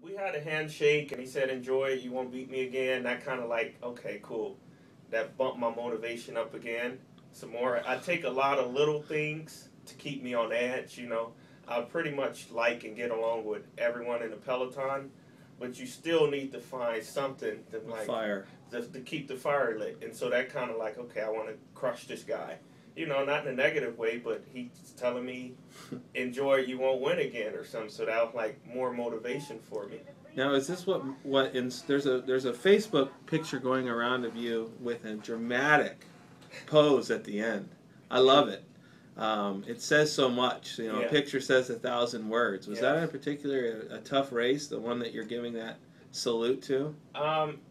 We had a handshake, and he said, "Enjoy it. You won't beat me again." That kind of like, okay, cool. That bumped my motivation up again. Some more. I take a lot of little things to keep me on edge. I pretty much like and get along with everyone in the peloton, but you still need to find something to like Fire. to keep the fire lit. And so that kind of like, okay, I want to crush this guy. Not in a negative way, but he's telling me, enjoy it, you won't win again or something. So that was like more motivation for me. Now, is this there's a Facebook picture going around of you with a dramatic pose at the end. I love it. It says so much. A Yeah. picture says 1,000 words. Was Yeah. that in particular a tough race, the one that you're giving that salute to?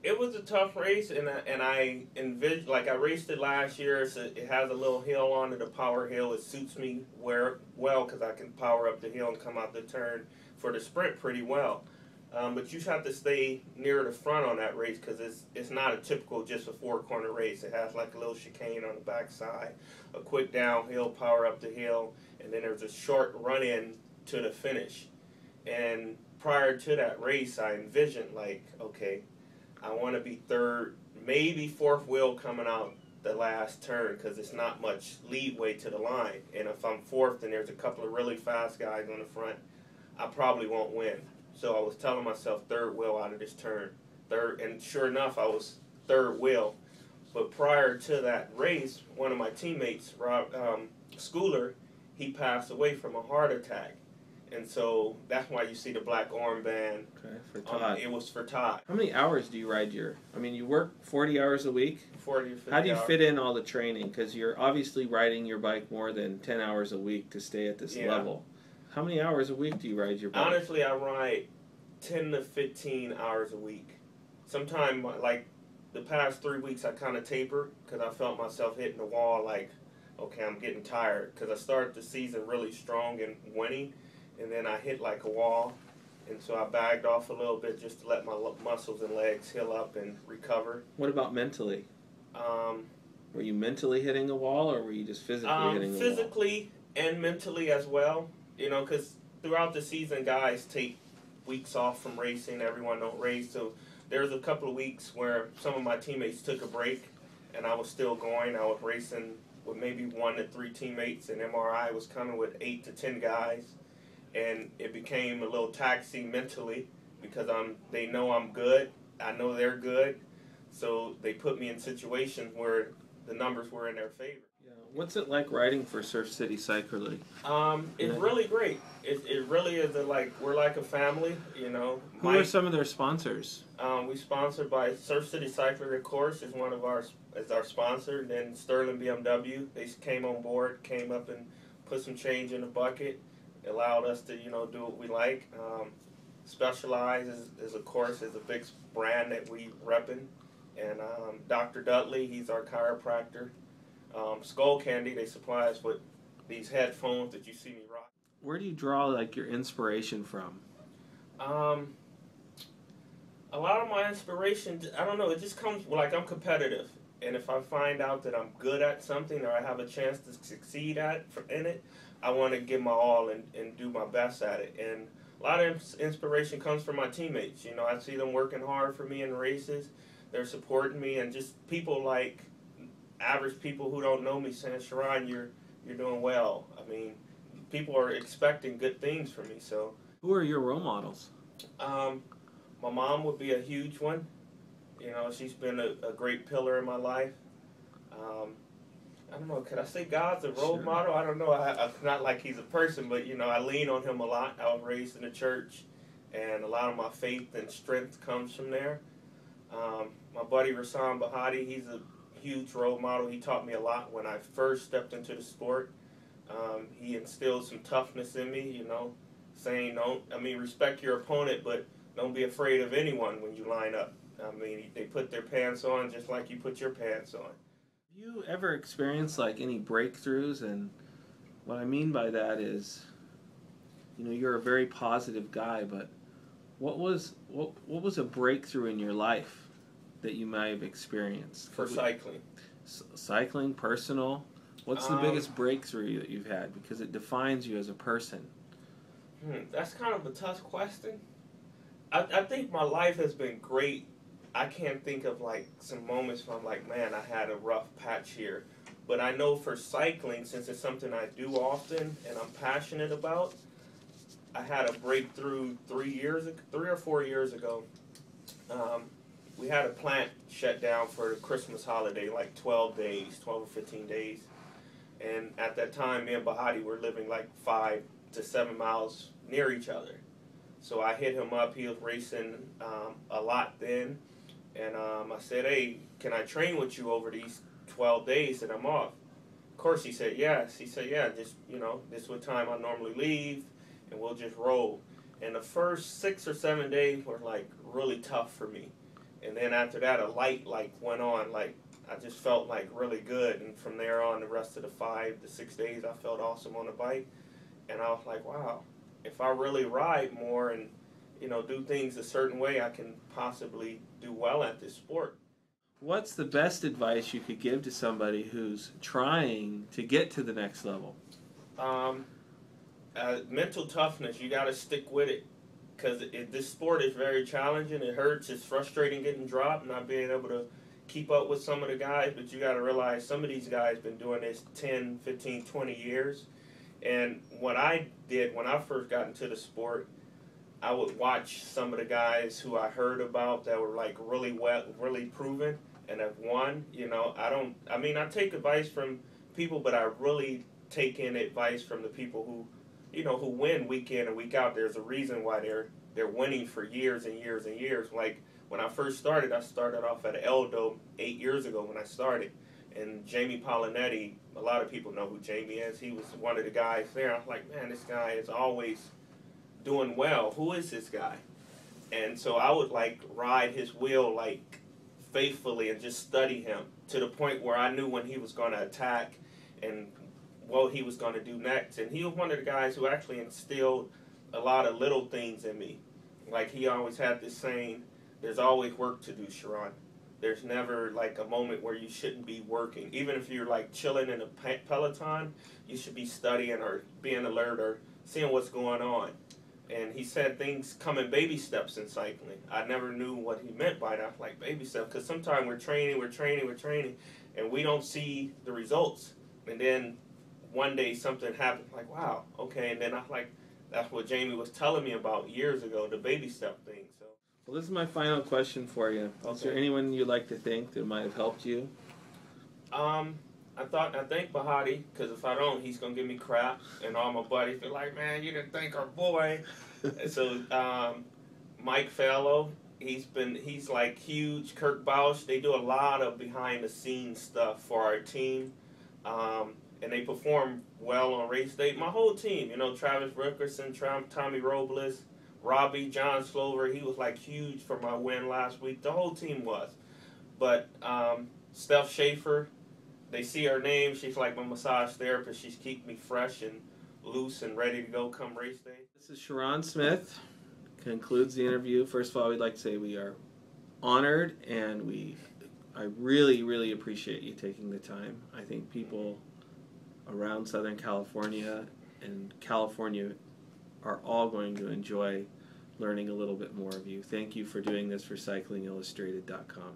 It was a tough race, and I envisioned, like, I raced it last year. So it has a little hill on it, a power hill. It suits me well because I can power up the hill and come out the turn for the sprint pretty well. But you have to stay near the front on that race because it's not a typical just a four-corner race. It has like a little chicane on the backside, a quick downhill, power up the hill, and then there's a short run-in to the finish. And prior to that race, I envisioned like, okay, I want to be third, maybe fourth wheel coming out the last turn because it's not much leadway to the line. And if I'm fourth and there's a couple of really fast guys on the front, I probably won't win. So I was telling myself third wheel out of this turn. Third, and sure enough, I was third wheel. But prior to that race, one of my teammates, Rob Schooler, he passed away from a heart attack. And so that's why you see the black armband. Okay, for Todd. It was for Todd. How many hours do you ride you work 40 hours a week? 40 or 50 How do you hours. fit in all the training? Because you're obviously riding your bike more than 10 hours a week to stay at this level. How many hours a week do you ride your bike? Honestly, I ride 10 to 15 hours a week. Sometimes, like the past 3 weeks, I kind of tapered because I felt myself hitting the wall like, okay, I'm getting tired. Because I started the season really strong and winning, and then I hit like a wall. And so I bagged off a little bit just to let my muscles and legs heal up and recover. What about mentally? Were you mentally hitting a wall, or were you just physically hitting a wall? Physically and mentally as well. Because throughout the season, guys take weeks off from racing. Everyone don't race. So there's a couple of weeks where some of my teammates took a break, and I was still going. I was racing with maybe 1 to 3 teammates, and MRI was coming with 8 to 10 guys. And it became a little taxing mentally because they know I'm good. I know they're good. So they put me in situations where the numbers were in their favor. Yeah. What's it like riding for Surf City Cycle League? It's really great. It really is we're like a family, Who are some of their sponsors? We sponsored by Surf City Cycler, of course, is our sponsor. Then Sterling BMW, they came on board, came up and put some change in the bucket, allowed us to do what we like. Specialized is of course a big brand that we repping, and Dr. Dudley, he's our chiropractor. Skull Candy, they supply us with these headphones that you see me rock. Where do you draw like your inspiration from? A lot of my inspiration, I don't know, it just comes like I'm competitive, and if I find out that I'm good at something or I have a chance to succeed in it, I want to give my all and do my best at it. And a lot of inspiration comes from my teammates. I see them working hard for me in races. They're supporting me, and just people like average people who don't know me saying, "Charon, you're doing well." I mean, people are expecting good things from me. So, who are your role models? My mom would be a huge one. She's been a great pillar in my life. I don't know, could I say God's a role model? I don't know. I'm not like he's a person, but I lean on him a lot. I was raised in the church, and a lot of my faith and strength comes from there. My buddy Rasan Bahati, he's a huge role model. He taught me a lot when I first stepped into the sport. He instilled some toughness in me, saying respect your opponent, but don't be afraid of anyone when you line up. They put their pants on just like you put your pants on. Have you ever experienced like any breakthroughs? And what I mean by that is, you're a very positive guy, but what was a breakthrough in your life that you might have experienced? For cycling. Cycling, personal. What's the biggest breakthrough that you've had? Because it defines you as a person. That's kind of a tough question. I think my life has been great. I can't think of like some moments where I'm like, man, I had a rough patch here. But I know for cycling, since it's something I do often and I'm passionate about, I had a breakthrough 3 or 4 years ago. Um, we had a plant shut down for the Christmas holiday, like 12 days, 12 or 15 days. And at that time, me and Bahati were living like 5 to 7 miles near each other. So I hit him up. He was racing a lot then. And I said, hey, can I train with you over these 12 days that I'm off? Of course, he said yes. He said, yeah, just, this is what time I normally leave, and we'll just roll. And the first 6 or 7 days were, like, really tough for me. And then after that, a light, like, went on. Like, I just felt, like, really good. And from there on, the rest of the 5 to 6 days, I felt awesome on the bike. And I was like, wow, if I really ride more and, do things a certain way, I can possibly do well at this sport. What's the best advice you could give to somebody who's trying to get to the next level? Mental toughness, you got to stick with it. Because this sport is very challenging. It hurts. It's frustrating getting dropped, not being able to keep up with some of the guys. But you got to realize some of these guys been doing this 10, 15, 20 years. And what I did when I first got into the sport, I would watch some of the guys who I heard about that were like really proven and have won. I take advice from people, but I really take in advice from the people who win week in and week out. There's a reason why they're winning for years and years and years. Like when I first started, I started off at Eldo 8 years ago when I started. And Jamie Polinetti, a lot of people know who Jamie is. He was one of the guys there. I was like, man, this guy is always doing well. Who is this guy? And so I would like ride his wheel like faithfully and just study him to the point where I knew when he was going to attack and what he was going to do next. And he was one of the guys who actually instilled a lot of little things in me. Like he always had this saying, there's always work to do, Charon. There's never like a moment where you shouldn't be working. Even if you're like chilling in a peloton, you should be studying or being alert or seeing what's going on. And he said things come in baby steps in cycling. I never knew what he meant by that, like baby steps, because sometimes we're training, and we don't see the results. And then one day something happened, like, wow, okay. And then I like, that's what Jamie was telling me about years ago, the baby step thing. So. Well, this is my final question for you. Okay. Is there anyone you'd like to thank that might have helped you? I thank Bahati, because if I don't, he's going to give me crap. And all my buddies be like, man, you didn't thank our boy. And so Mike Fallow, he's like huge. Kirk Bausch, they do a lot of behind-the-scenes stuff for our team. And they perform well on race day. My whole team, Travis Rickerson, Tommy Robles, Robbie, John Slover, he was like huge for my win last week. The whole team was. But Steph Schaefer, they see her name. She's like my massage therapist. She's keeping me fresh and loose and ready to go come race day. This is Charon Smith. Concludes the interview. First of all, we'd like to say we are honored, and I really, really appreciate you taking the time. I think people around Southern California and California are all going to enjoy learning a little bit more of you. Thank you for doing this for CyclingIllustrated.com.